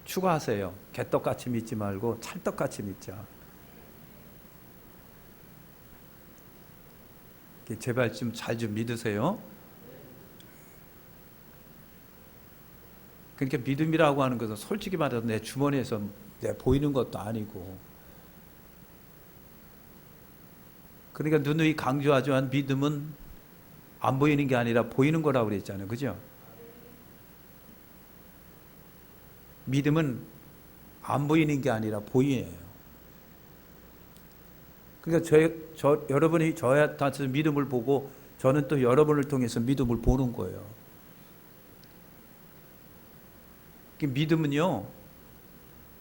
추가하세요. 개떡같이 믿지 말고 찰떡같이 믿자. 제발 좀 잘 좀 믿으세요. 그러니까 믿음이라고 하는 것은 솔직히 말해서 내 주머니에서 내 보이는 것도 아니고, 그러니까 누누이 강조하지만 믿음은 안 보이는 게 아니라 보이는 거라고 그랬잖아요. 그죠? 믿음은 안 보이는 게 아니라 보이네요. 그러니까 여러분이 저한테 믿음을 보고 저는 또 여러분을 통해서 믿음을 보는 거예요. 믿음은요,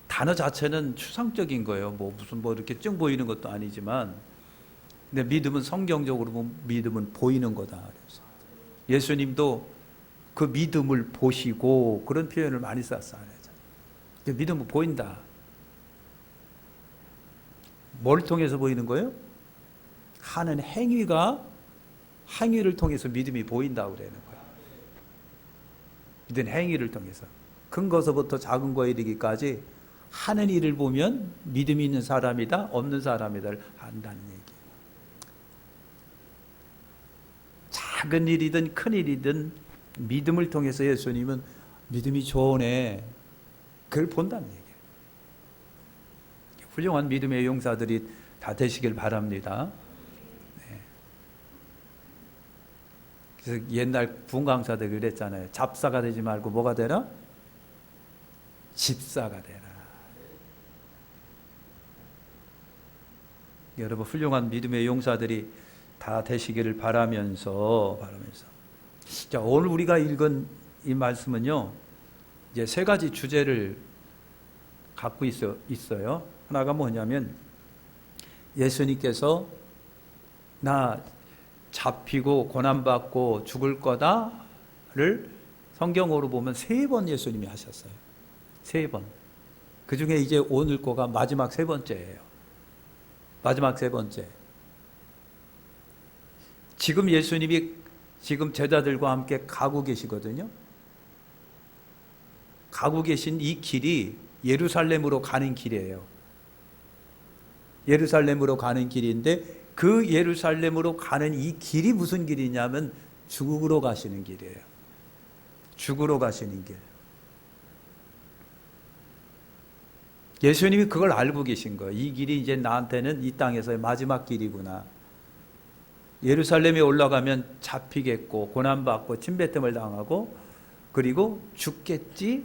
단어 자체는 추상적인 거예요. 무슨 이렇게 찡 보이는 것도 아니지만, 근데 믿음은 성경적으로 보면 믿음은 보이는 거다. 그래서 예수님도 그 믿음을 보시고 그런 표현을 많이 썼어요. 믿음은 보인다. 뭘 통해서 보이는 거예요? 하는 행위를 통해서 믿음이 보인다고 그러는 거예요. 믿은 행위를 통해서. 큰 것부터 작은 거에 이르기까지 하는 일을 보면 믿음이 있는 사람이다, 없는 사람이다를 안다는 얘기예요. 작은 일이든 큰 일이든 믿음을 통해서 예수님은 믿음이 좋으네, 그걸 본다는 얘기예요. 훌륭한 믿음의 용사들이 다 되시길 바랍니다. 네. 그래서 옛날 군강사들이 그랬잖아요. 잡사가 되지 말고 뭐가 되라? 집사가 되라. 여러분, 훌륭한 믿음의 용사들이 다 되시기를 바라면서. 자, 오늘 우리가 읽은 이 말씀은요, 이제 세 가지 주제를 갖고 있어요. 하나가 뭐냐면, 예수님께서 나 잡히고 고난받고 죽을 거다를 성경으로 보면 3번 예수님이 하셨어요. 3번. 그 중에 이제 오늘 거가 마지막 3번째예요. 마지막 3번째. 지금 예수님이 지금 제자들과 함께 가고 계시거든요. 가고 계신 이 길이 예루살렘으로 가는 길이에요. 예루살렘으로 가는 길인데, 그 예루살렘으로 가는 이 길이 무슨 길이냐면 죽으러 가시는 길이에요. 죽으러 가시는 길. 예수님이 그걸 알고 계신 거예요. 이 길이 이제 나한테는 이 땅에서의 마지막 길이구나. 예루살렘에 올라가면 잡히겠고 고난받고 침뱉음을 당하고 그리고 죽겠지.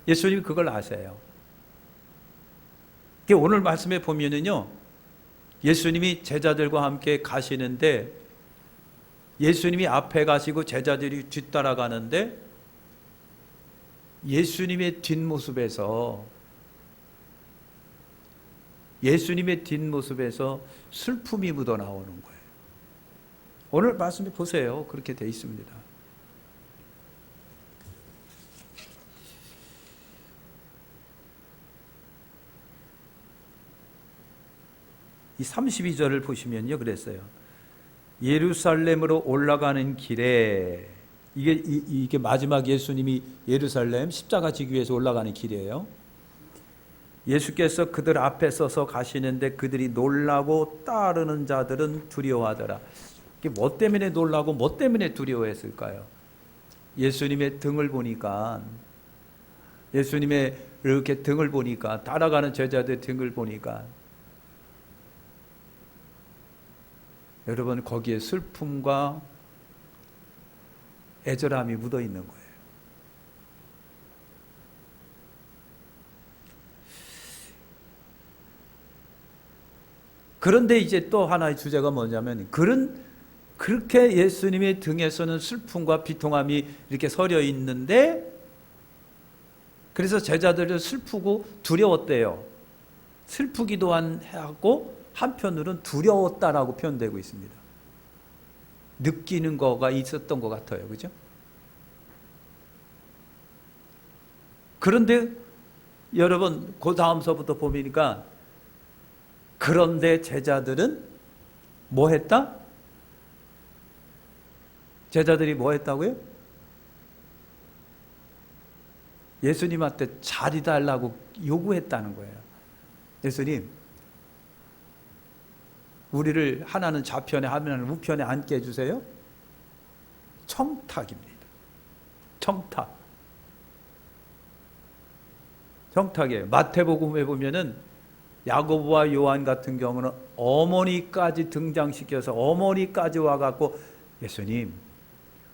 예수님이 그걸 아세요. 오늘 말씀에 보면은요, 예수님이 제자들과 함께 가시는데, 예수님이 앞에 가시고 제자들이 뒤따라가는데, 예수님의 뒷모습에서 슬픔이 묻어 나오는 거예요. 오늘 말씀에 보세요. 그렇게 되어 있습니다. 이 32절을 보시면요, 그랬어요. 예루살렘으로 올라가는 길에, 이게 마지막 예수님이 예루살렘 십자가 지기 위해서 올라가는 길이에요. 예수께서 그들 앞에 서서 가시는데 그들이 놀라고 따르는 자들은 두려워하더라. 이게 뭐 때문에 놀라고 뭐 때문에 두려워했을까요? 예수님의 등을 보니까, 예수님의 이렇게 등을 보니까, 따라가는 제자들 등을 보니까, 여러분, 거기에 슬픔과 애절함이 묻어 있는 거예요. 그런데 이제 또 하나의 주제가 뭐냐면, 그렇게 예수님의 등에서는 슬픔과 비통함이 이렇게 서려 있는데, 그래서 제자들은 슬프고 두려웠대요. 슬프기도 하고 한편으로는 두려웠다라고 표현되고 있습니다. 느끼는 거가 있었던 것 같아요. 그죠? 그런데 여러분, 그 다음서부터 보니까, 그런데 제자들은 뭐 했다? 제자들이 뭐 했다고요? 예수님한테 자리 달라고 요구했다는 거예요. 예수님, 우리를 하나는 좌편에 하나는 우편에 앉게 해주세요. 청탁입니다. 청탁이에요. 마태복음에 보면은 야고보와 요한 같은 경우는 어머니까지 등장시켜서 어머니까지 와갖고 예수님,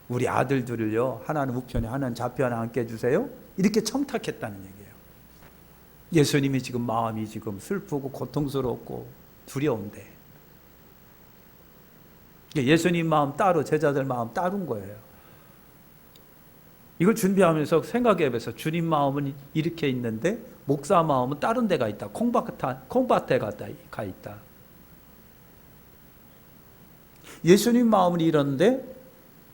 우리 아들들을요 하나는 우편에 하나는 좌편에 앉게 해주세요. 이렇게 청탁했다는 얘기예요. 예수님이 지금 마음이 지금 슬프고 고통스럽고 두려운데 예수님 마음 따로 제자들 마음 따른 거예요. 이걸 준비하면서 생각해보면서 주님 마음은 이렇게 있는데 목사 마음은 다른 데가 있다. 콩밭에 가 있다. 예수님 마음은 이런데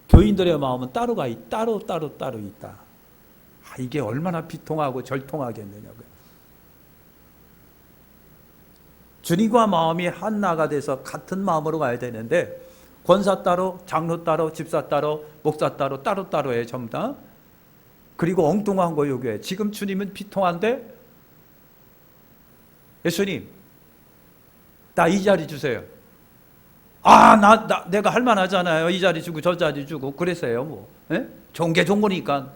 교인들의 마음은 따로 있다. 이게 얼마나 비통하고 절통하겠느냐고요. 주님과 마음이 하나가 돼서 같은 마음으로 가야 되는데 권사 따로, 장로 따로, 집사 따로, 목사 따로 해 전부 다. 그리고 엉뚱한 거 요구해. 지금 주님은 비통한데 예수님, 나 이 자리 주세요. 내가 할 만하잖아요. 이 자리 주고 저 자리 주고 그랬어요. 뭐 좋은 게 좋은 거니까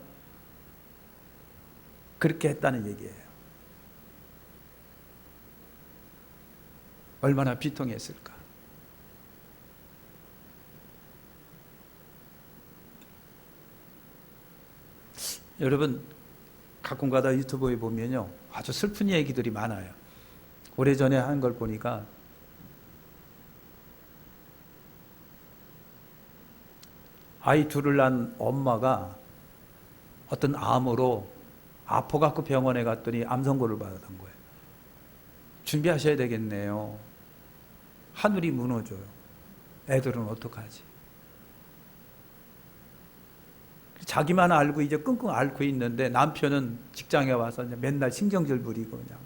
그렇게 했다는 얘기예요. 얼마나 비통했을까. 여러분 가끔가다 유튜브에 보면요 아주 슬픈 얘기들이 많아요. 오래전에 한 걸 보니까 아이 둘을 낳은 엄마가 어떤 암으로 아파갖고 병원에 갔더니 암 선고를 받았던 거예요. 준비하셔야 되겠네요. 하늘이 무너져요. 애들은 어떡하지? 자기만 알고 이제 끙끙 앓고 있는데 남편은 직장에 와서 맨날 신경질 부리고 그냥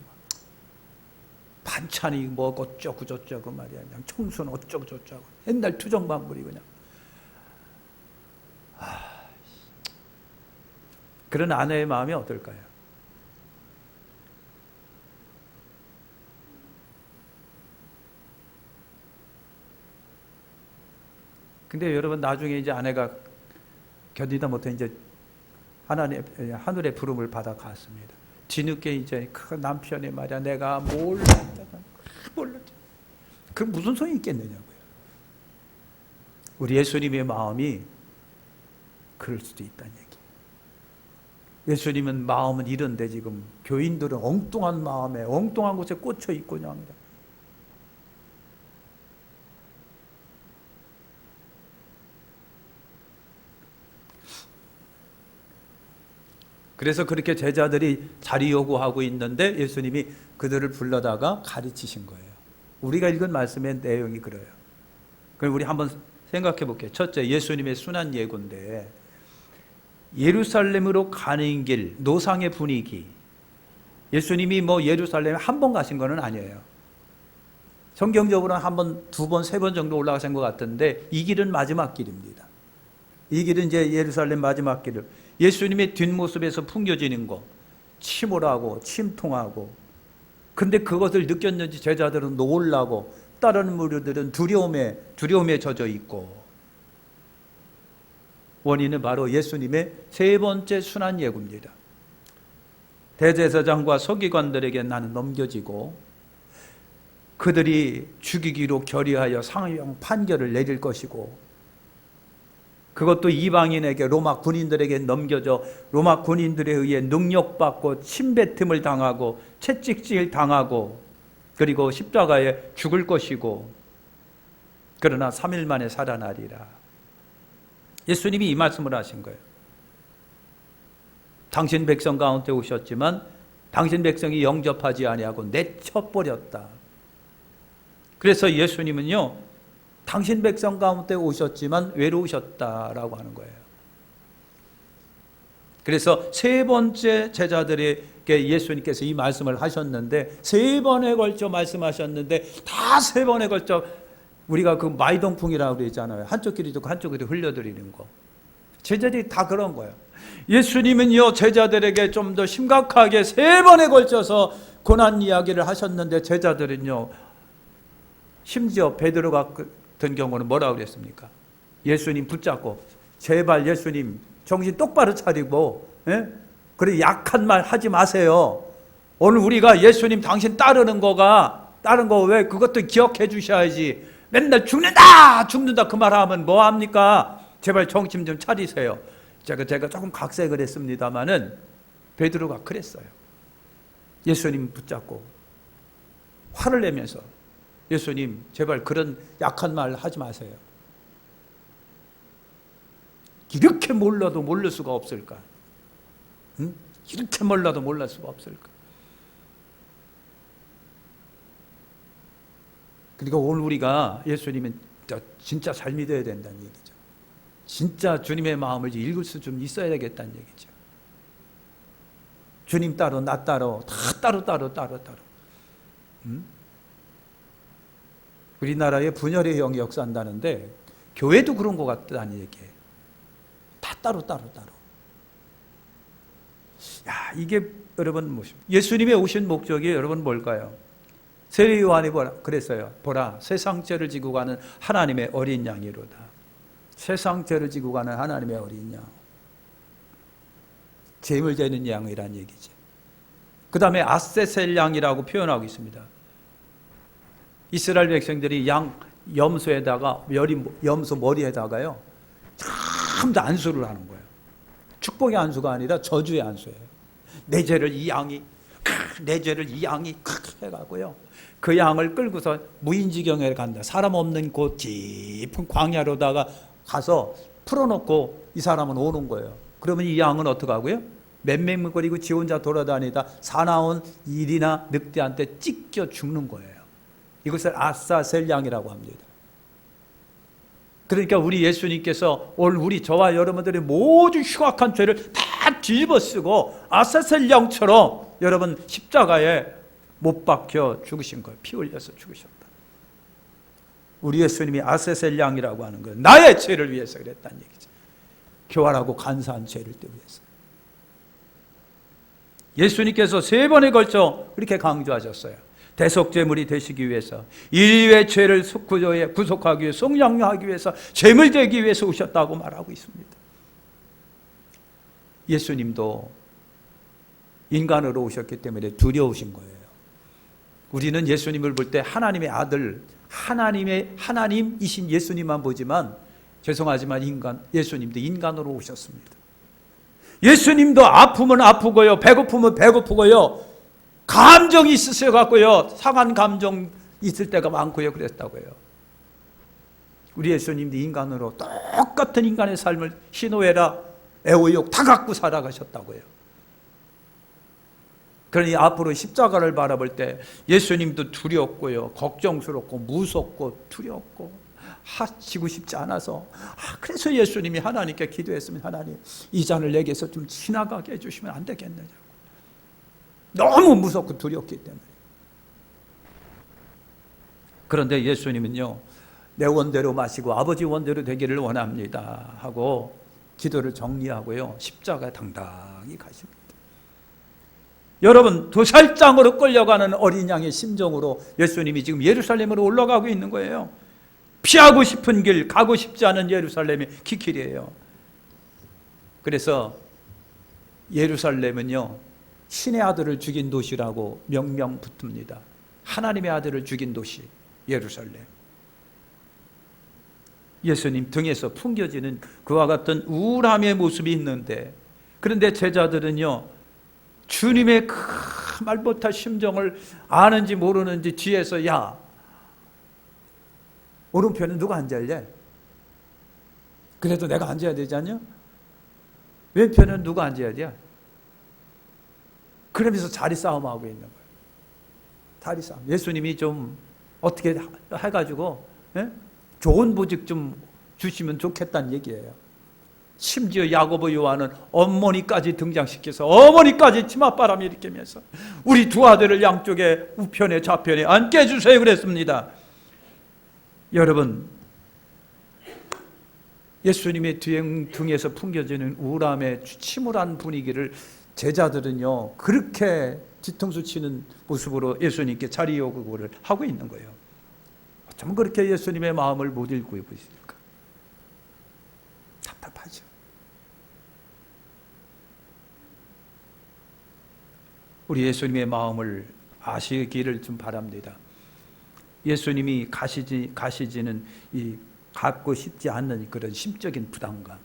반찬이 뭐 어쩌고 저쩌고 말이야. 그냥 청소는 어쩌고 저쩌고 옛날 투정만 부리고 그냥. 그런 아내의 마음이 어떨까요? 근데 여러분 나중에 이제 아내가 견디다 못해 이제 하늘의 부름을 받아 갔습니다. 뒤늦게 이제 그 남편이 말이야 내가 몰랐다. 그 무슨 소용이 있겠느냐고요. 우리 예수님의 마음이 그럴 수도 있다는 얘기. 예수님은 마음은 이런데 지금 교인들은 엉뚱한 마음에 엉뚱한 곳에 꽂혀 있고 그냥. 그래서 그렇게 제자들이 자리 요구하고 있는데 예수님이 그들을 불러다가 가르치신 거예요. 우리가 읽은 말씀의 내용이 그래요. 그럼 우리 한번 생각해 볼게요. 첫째, 예수님의 순환 예고인데 예루살렘으로 가는 길, 노상의 분위기. 예수님이 뭐 예루살렘에 한 번 가신 건 아니에요. 성경적으로는 한 번, 두 번, 세 번 정도 올라가신 것 같은데 이 길은 마지막 길입니다. 이 길은 이제 예루살렘 마지막 길을 예수님의 뒷모습에서 풍겨지는 거, 침울하고 침통하고. 근데 그것을 느꼈는지 제자들은 놀라고 다른 무리들은 두려움에 젖어 있고. 원인은 바로 예수님의 세 번째 순환 예고입니다. 대제사장과 서기관들에게 나는 넘겨지고 그들이 죽이기로 결의하여 상형 판결을 내릴 것이고 그것도 이방인에게 로마 군인들에게 넘겨져 로마 군인들에 의해 능력받고 침뱉음을 당하고 채찍질 당하고 그리고 십자가에 죽을 것이고 그러나 3일 만에 살아나리라. 예수님이 이 말씀을 하신 거예요. 당신 백성 가운데 오셨지만 당신 백성이 영접하지 아니하고 내쳐버렸다. 그래서 예수님은요 당신 백성 가운데 오셨지만 외로우셨다라고 하는 거예요. 그래서 세 번째 제자들에게 예수님께서 이 말씀을 하셨는데 세 번에 걸쳐 말씀하셨는데 다 세 번에 걸쳐 우리가 그 마이동풍이라고 그러잖아요. 한쪽 귀로 듣고 한쪽 귀로 흘려드리는 거. 제자들이 다 그런 거예요. 예수님은요, 제자들에게 좀 더 심각하게 3번에 걸쳐서 고난 이야기를 하셨는데, 제자들은요, 심지어 베드로 같은 경우는 뭐라고 그랬습니까? 예수님 붙잡고, 제발 예수님 정신 똑바로 차리고, 그래 약한 말 하지 마세요. 오늘 우리가 예수님 당신 따르는 거 왜 그것도 기억해 주셔야지. 맨날 죽는다 그 말 하면 뭐 합니까? 제발 정신 좀 차리세요. 제가 조금 각색을 했습니다마는 베드로가 그랬어요. 예수님 붙잡고 화를 내면서, 예수님 제발 그런 약한 말 하지 마세요. 이렇게 몰라도 모를 수가 없을까? 응? 이렇게 몰라도 몰랄 수가 없을까? 그러니까 오늘 우리가 예수님은 진짜 잘 믿어야 된다는 얘기죠. 진짜 주님의 마음을 읽을 수 좀 있어야 되겠다는 얘기죠. 주님 따로 나 따로 다 따로. 우리나라에 분열의 영이 역사한다는데 교회도 그런 것 같다는 얘기예요. 다 따로. 야, 이게 여러분 예수님의 오신 목적이 여러분 뭘까요? 세례 요한이 그랬어요. 보라, 세상 죄를 지고 가는 하나님의 어린 양이로다. 세상 죄를 지고 가는 하나님의 어린 양. 죄물 되는 양이란 얘기지. 그 다음에 아세셀 양이라고 표현하고 있습니다. 이스라엘 백성들이 양 염소에다가 염소 머리에다가요, 참 안수를 하는 거예요. 축복의 안수가 아니라 저주의 안수예요. 내 죄를 이 양이 해가고요, 그 양을 끌고서 무인지경에 간다. 사람 없는 곳 깊은 광야로다가 가서 풀어놓고 이 사람은 오는 거예요. 그러면 이 양은 어떻게 하고요? 맴매거리고 지 혼자 돌아다니다 사나운 일이나 늑대한테 찢겨 죽는 거예요. 이것을 아사셀 양이라고 합니다. 그러니까 우리 예수님께서 오늘 우리 저와 여러분들의 모든 흉악한 죄를 다 뒤집어 쓰고 아사셀 양처럼 여러분 십자가에 못 박혀 죽으신 거예요. 피 흘려서 죽으셨다. 우리 예수님이 아사셀 양이라고 하는 거예요. 나의 죄를 위해서 그랬다는 얘기죠. 교활하고 간사한 죄를 위해서. 예수님께서 3번에 걸쳐 그렇게 강조하셨어요. 대속제물이 되시기 위해서, 인류의 죄를 구속하기 위해서, 속량하기 위해서, 제물 되기 위해서 오셨다고 말하고 있습니다. 예수님도 인간으로 오셨기 때문에 두려우신 거예요. 우리는 예수님을 볼 때 하나님의 아들, 하나님이신 예수님만 보지만, 죄송하지만 예수님도 인간으로 오셨습니다. 예수님도 아프면 아프고요, 배고프면 배고프고요, 감정이 있으셔 갖고요, 상한 감정 있을 때가 많고요, 그랬다고요. 우리 예수님도 인간으로 똑같은 인간의 삶을 희노애락, 애호욕 다 갖고 살아가셨다고요. 그러니 앞으로 십자가를 바라볼 때 예수님도 두렵고요, 걱정스럽고 무섭고 두렵고 하시고 싶지 않아서, 그래서 예수님이 하나님께 기도했으면, 하나님 이 잔을 내게서 좀 지나가게 해주시면 안 되겠느냐고. 너무 무섭고 두렵기 때문에. 그런데 예수님은요, 내 원대로 마시고 아버지 원대로 되기를 원합니다 하고 기도를 정리하고요, 십자가에 당당히 가십니다. 여러분, 도살장으로 끌려가는 어린 양의 심정으로 예수님이 지금 예루살렘으로 올라가고 있는 거예요. 피하고 싶은 길, 가고 싶지 않은 예루살렘이 깃길이에요. 그래서 예루살렘은요, 신의 아들을 죽인 도시라고 명명 붙습니다. 하나님의 아들을 죽인 도시 예루살렘. 예수님 등에서 풍겨지는 그와 같은 우울함의 모습이 있는데, 그런데 제자들은요, 주님의 그 말 못할 심정을 아는지 모르는지 뒤에서, 야, 오른편에 누가 앉아야? 그래도 내가 앉아야 되지 않냐? 왼편은 누가 앉아야 돼? 그러면서 자리 싸움하고 있는 거예요. 자리 싸움. 예수님이 좀 어떻게 해가지고 좋은 보직 좀 주시면 좋겠다는 얘기예요. 심지어 야고보 요한은 어머니까지 등장시켜서 어머니까지 치맛바람이 일으키면서 우리 두 아들을 양쪽에 우편에 좌편에 앉게 해주세요 그랬습니다. 여러분, 예수님의 등에서 풍겨지는 우울함의 침울한 분위기를 제자들은요 그렇게 뒤통수 치는 모습으로 예수님께 자리 요구를 하고 있는 거예요. 어쩌면 그렇게 예수님의 마음을 못 읽고 있을까? 답답하죠. 우리 예수님의 마음을 아시기를 좀 바랍니다. 예수님이 가시지는 이 갖고 싶지 않는 그런 심적인 부담감,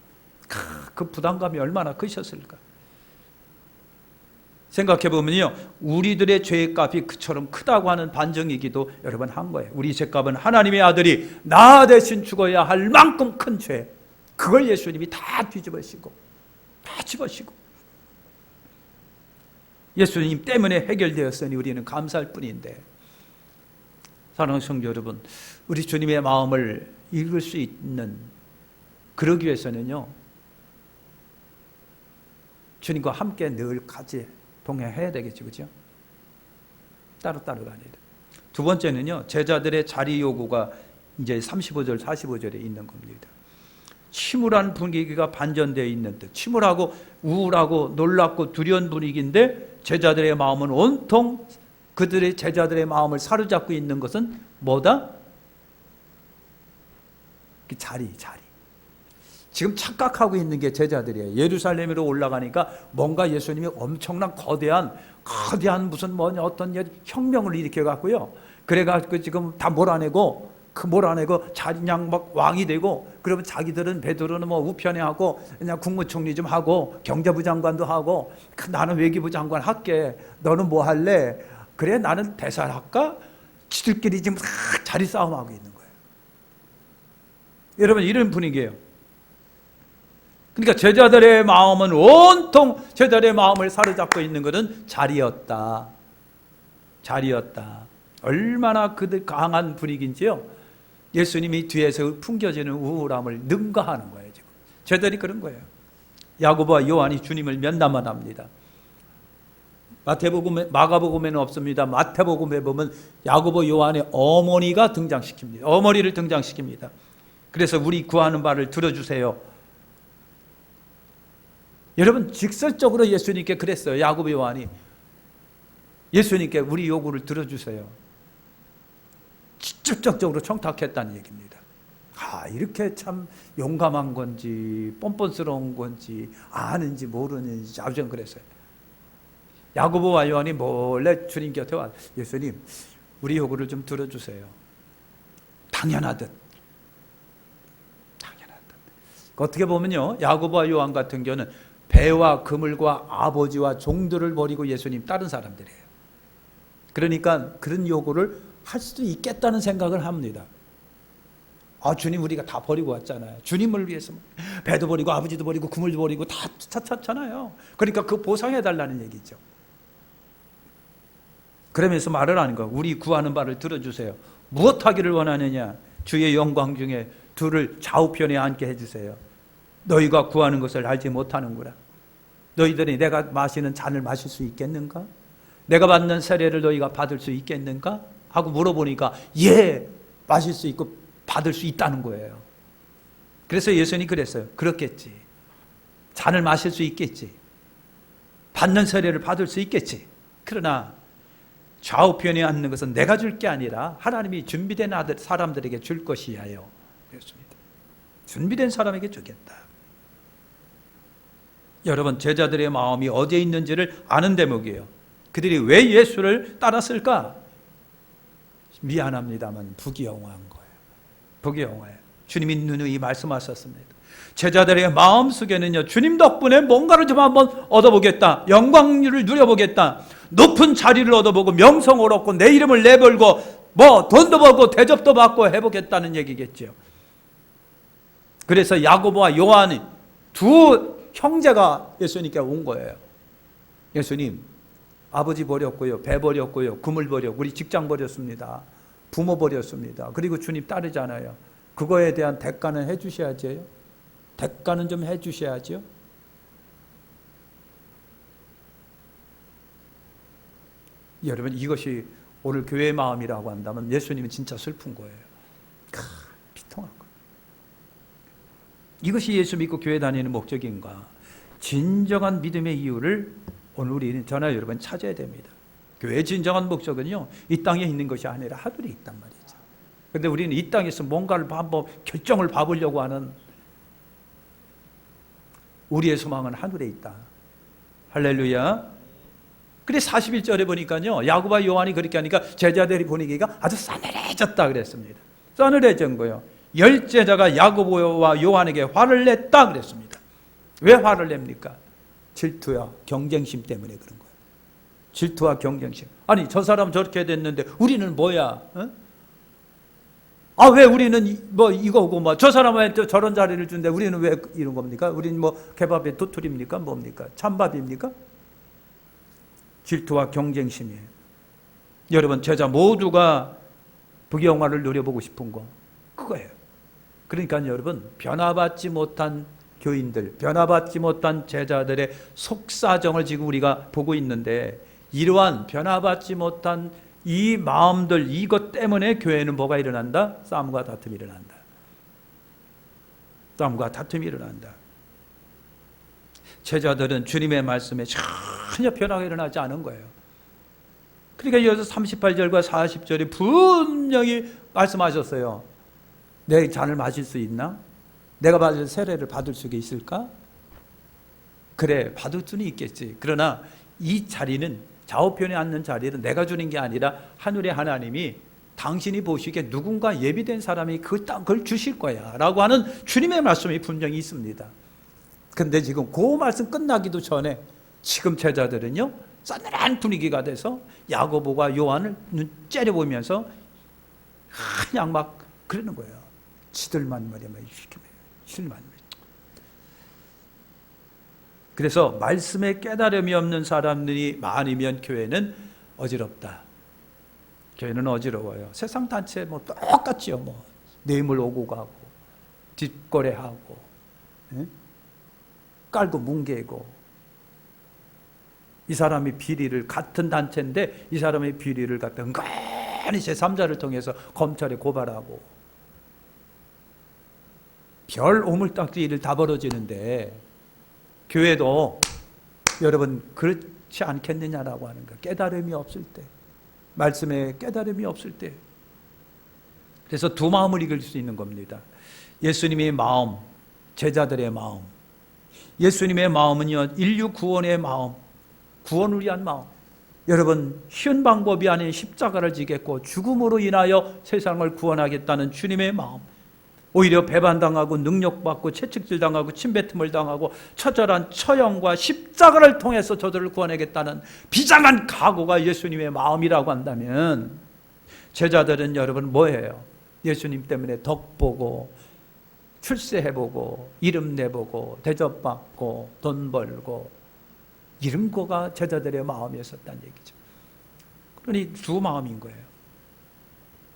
그 부담감이 얼마나 크셨을까? 생각해 보면요, 우리들의 죄값이 그처럼 크다고 하는 반정이기도 여러 번 한 거예요. 우리 죄값은 하나님의 아들이 나 대신 죽어야 할 만큼 큰 죄, 그걸 예수님이 다 뒤집으시고 다 집으시고 예수님 때문에 해결되었으니 우리는 감사할 뿐인데, 사랑하는 성도 여러분, 우리 주님의 마음을 읽을 수 있는, 그러기 위해서는요 주님과 함께 늘 같이 동행해야 되겠죠, 그렇죠? 따로따로가 아니라. 두 번째는요, 제자들의 자리 요구가 이제 35절, 45절에 있는 겁니다. 침울한 분위기가 반전되어 있는 듯, 침울하고 우울하고 놀랍고 두려운 분위기인데 제자들의 마음은 온통 그들의 제자들의 마음을 사로잡고 있는 것은 뭐다? 그 자리. 지금 착각하고 있는 게 제자들이에요. 예루살렘으로 올라가니까 뭔가 예수님이 엄청난 거대한 무슨 어떤 혁명을 일으켜 갖고요. 그래가지고 지금 다 몰아내고 자리냥 막 왕이 되고, 그러면 자기들은 베드로는 뭐 우편에 하고 그냥 국무총리 좀 하고 경제부 장관도 하고, 나는 외교부 장관 할게. 너는 뭐 할래? 그래, 나는 대사를 할까? 지들끼리 지금 자리 싸움하고 있는 거예요. 여러분, 이런 분위기예요. 그러니까 제자들의 마음은 온통 제자들의 마음을 사로잡고 있는 것은 자리였다. 얼마나 그들 강한 분위기인지요. 예수님이 뒤에서 풍겨지는 우울함을 능가하는 거예요. 지금 제자들이 그런 거예요. 야고보와 요한이 주님을 면담만 합니다. 마가복음에는 없습니다. 마태복음에 보면 야고보 요한의 어머니가 등장시킵니다. 어머니를 등장시킵니다. 그래서 우리 구하는 바를 들어주세요. 여러분, 직설적으로 예수님께 그랬어요. 야고보 요한이 예수님께 우리 요구를 들어주세요. 직접적으로 청탁했다는 얘기입니다. 이렇게 참 용감한 건지 뻔뻔스러운 건지 아는지 모르는지 아버지는 그랬어요. 야고보와 요한이 몰래 주님 곁에 와, 예수님 우리 요구를 좀 들어주세요. 당연하듯. 어떻게 보면요, 야고보와 요한 같은 경우는 배와 그물과 아버지와 종들을 버리고 예수님 따른 사람들이에요. 그러니까 그런 요구를 할 수도 있겠다는 생각을 합니다. 주님 우리가 다 버리고 왔잖아요. 주님을 위해서 배도 버리고 아버지도 버리고 그물도 버리고 다 찼잖아요. 그러니까 그 보상해달라는 얘기죠. 그러면서 말을 하는 거예요. 우리 구하는 바를 들어주세요. 무엇 하기를 원하느냐? 주의 영광 중에 둘을 좌우편에 앉게 해주세요. 너희가 구하는 것을 알지 못하는구나. 너희들이 내가 마시는 잔을 마실 수 있겠는가? 내가 받는 세례를 너희가 받을 수 있겠는가? 하고 물어보니까 예, 마실 수 있고 받을 수 있다는 거예요. 그래서 예수님이 그랬어요. 그렇겠지. 잔을 마실 수 있겠지. 받는 세례를 받을 수 있겠지. 그러나 좌우편에 앉는 것은 내가 줄 게 아니라 하나님이 준비된 사람들에게 줄 것이야요. 그렇습니다. 준비된 사람에게 주겠다. 여러분, 제자들의 마음이 어디에 있는지를 아는 대목이에요. 그들이 왜 예수를 따랐을까? 미안합니다만 부귀영화한 거예요. 부귀영화예요. 주님이 누누이 말씀하셨습니다. 제자들의 마음속에는요, 주님 덕분에 뭔가를 좀 한번 얻어보겠다. 영광을 누려보겠다. 높은 자리를 얻어보고 명성을 얻고 내 이름을 내걸고 뭐 돈도 벌고 대접도 받고 해보겠다는 얘기겠죠. 그래서 야고보와 요한이 두 형제가 예수님께 온 거예요. 예수님, 아버지 버렸고요, 배 버렸고요, 그물 버렸고 우리 직장 버렸습니다. 부모 버렸습니다. 그리고 주님 따르잖아요. 그거에 대한 대가는 해주셔야죠. 대가는 좀 해주셔야죠. 여러분, 이것이 오늘 교회의 마음이라고 한다면 예수님은 진짜 슬픈 거예요. 비통한 거예요. 이것이 예수 믿고 교회 다니는 목적인가? 진정한 믿음의 이유를 오늘 우리는 저나 여러분 찾아야 됩니다. 교회의 진정한 목적은요, 이 땅에 있는 것이 아니라 하늘에 있단 말이죠. 그런데 우리는 이 땅에서 뭔가를 한번 결정을 봐보려고 하는 우리의 소망은 하늘에 있다. 할렐루야. 그래 41절에 보니까요, 야고보와 요한이 그렇게 하니까 제자들이 분위기가 아주 싸늘해졌다 그랬습니다. 싸늘해진 거예요. 열 제자가 야고보와 요한에게 화를 냈다 그랬습니다. 왜 화를 냅니까? 질투야 경쟁심 때문에 그런 거예요. 질투와 경쟁심. 아니 저 사람 저렇게 됐는데 우리는 뭐야? 어? 아 왜 우리는 뭐 이거고 뭐 저 사람한테 저런 자리를 준데 우리는 왜 이런 겁니까? 우리는 뭐 케밥에 도토리입니까? 뭡니까? 찬밥입니까? 질투와 경쟁심이에요. 여러분 제자 모두가 부귀영화를 누려보고 싶은 거 그거예요. 그러니까 여러분 변화받지 못한 교인들, 변화받지 못한 제자들의 속사정을 지금 우리가 보고 있는데 이러한 변화받지 못한 이 마음들 이것 때문에 교회는 뭐가 일어난다? 싸움과 다툼이 일어난다. 싸움과 다툼이 일어난다. 제자들은 주님의 말씀에 전혀 변화가 일어나지 않은 거예요. 그러니까 여기서 38절과 40절에 분명히 말씀하셨어요. 내 잔을 마실 수 있나? 내가 받을 세례를 받을 수 있을까? 그래 받을 수는 있겠지. 그러나 이 자리는 좌우편에 앉는 자리는 내가 주는 게 아니라 하늘의 하나님이 당신이 보시기에 누군가 예비된 사람이 그걸 주실 거야 라고 하는 주님의 말씀이 분명히 있습니다. 근데 지금 그 말씀 끝나기도 전에 지금 제자들은요 싸늘한 분위기가 돼서 야고보가 요한을 눈 째려보면서 그냥 막 그러는 거예요. 지들만 말이야 실만. 그래서 말씀에 깨달음이 없는 사람들이 많으면 교회는 어지럽다. 교회는 어지러워요. 세상 단체 뭐 똑같지요. 뭐 뇌물 오고 가고 뒷거래하고 깔고 뭉개고 이 사람이 비리를 같은 단체인데 이 사람의 비리를 갖다 은근히 제3자를 통해서 검찰에 고발하고 별 오물딱지 일을 다 벌어지는데 교회도 여러분 그렇지 않겠느냐라고 하는 거. 깨달음이 없을 때, 말씀에 깨달음이 없을 때. 그래서 두 마음을 이길 수 있는 겁니다. 예수님의 마음, 제자들의 마음. 예수님의 마음은요 인류 구원의 마음, 구원을 위한 마음. 여러분 쉬운 방법이 아닌 십자가를 지겠고 죽음으로 인하여 세상을 구원하겠다는 주님의 마음. 오히려 배반당하고 능력받고 채찍질당하고 침뱉음을 당하고 처절한 처형과 십자가를 통해서 저들을 구원하겠다는 비장한 각오가 예수님의 마음이라고 한다면 제자들은 여러분 뭐예요? 예수님 때문에 덕보고 출세해보고 이름 내보고 대접받고 돈 벌고 이런 거가 제자들의 마음이었었다는 얘기죠. 그러니 두 마음인 거예요.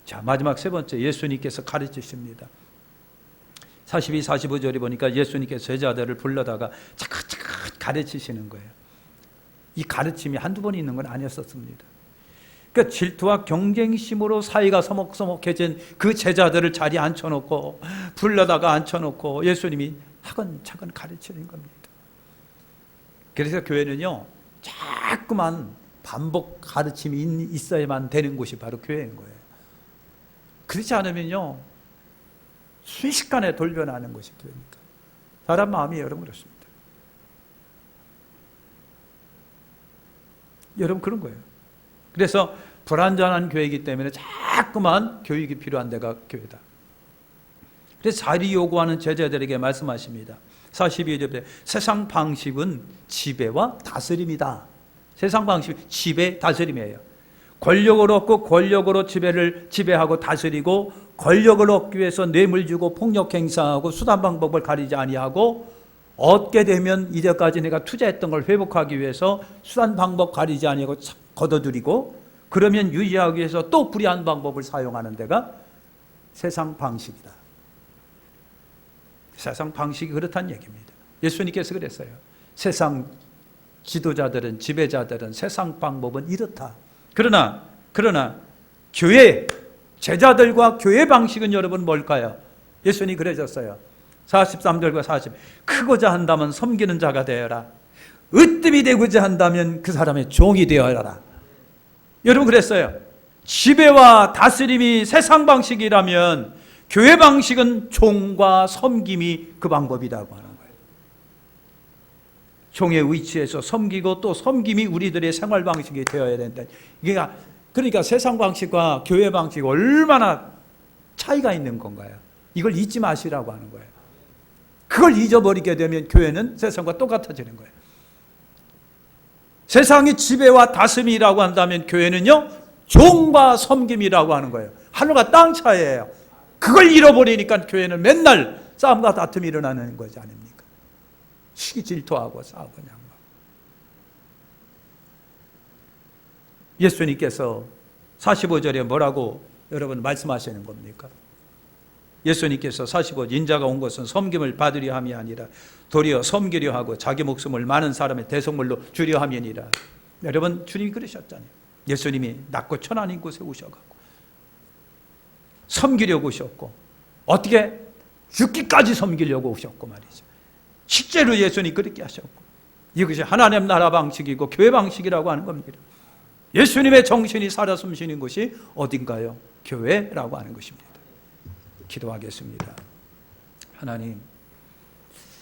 자, 마지막 세 번째 예수님께서 가르치십니다. 42, 45절에 보니까 예수님께서 제자들을 불러다가 차근차근 가르치시는 거예요. 이 가르침이 한두 번 있는 건 아니었었습니다. 그러니까 질투와 경쟁심으로 사이가 서먹서먹해진 그 제자들을 자리에 앉혀놓고 불러다가 앉혀놓고 예수님이 차근차근 가르치는 겁니다. 그래서 교회는요 자꾸만 반복 가르침이 있어야만 되는 곳이 바로 교회인 거예요. 그렇지 않으면요 순식간에 돌변하는 것이 교회니까. 사람 마음이 여러분 그렇습니다. 여러분 그런 거예요. 그래서 불완전한 교회이기 때문에 자꾸만 교육이 필요한 데가 교회다. 그래서 자리 요구하는 제자들에게 말씀하십니다. 42절에 세상 방식은 지배와 다스림이다. 세상 방식은 지배, 다스림이에요. 권력을 얻고 권력으로 지배하고 다스리고 권력을 얻기 위해서 뇌물 주고 폭력 행사하고 수단 방법을 가리지 아니하고 얻게 되면 이제까지 내가 투자했던 걸 회복하기 위해서 수단 방법 가리지 아니하고 걷어들이고 그러면 유지하기 위해서 또 불의한 방법을 사용하는 데가 세상 방식이다. 세상 방식이 그렇다는 얘기입니다. 예수님께서 그랬어요. 세상 지도자들은 지배자들은 세상 방법은 이렇다. 그러나 교회 제자들과 교회 방식은 여러분 뭘까요? 예수님이 그러셨어요. 43절과 40. 크고자 한다면 섬기는 자가 되어라. 으뜸이 되고자 한다면 그 사람의 종이 되어라. 여러분 그랬어요. 지배와 다스림이 세상 방식이라면 교회 방식은 종과 섬김이 그 방법이라고 하는 거예요. 종의 위치에서 섬기고 또 섬김이 우리들의 생활 방식이 되어야 된다. 그러니까 세상 방식과 교회 방식이 얼마나 차이가 있는 건가요? 이걸 잊지 마시라고 하는 거예요. 그걸 잊어버리게 되면 교회는 세상과 똑같아지는 거예요. 세상이 지배와 다스림이라고 한다면 교회는요, 종과 섬김이라고 하는 거예요. 하늘과 땅 차이예요. 그걸 잃어버리니까 교회는 맨날 싸움과 다툼이 일어나는 거지 않습니까? 시기 질투하고 싸우고 그냥 막. 예수님께서 45절에 뭐라고 여러분 말씀하시는 겁니까? 예수님께서 45절 인자가 온 것은 섬김을 받으려 함이 아니라 도리어 섬기려 하고 자기 목숨을 많은 사람의 대속물로 주려 함이니라. 여러분 주님이 그러셨잖아요. 예수님이 낮고 천하인 곳에 오셔갖고 섬기려고 오셨고 어떻게 죽기까지 섬기려고 오셨고 말이죠. 실제로 예수님이 그렇게 하셨고 이것이 하나님 나라 방식이고 교회 방식이라고 하는 겁니다. 예수님의 정신이 살아 숨쉬는 곳이 어딘가요? 교회라고 하는 것입니다. 기도하겠습니다. 하나님,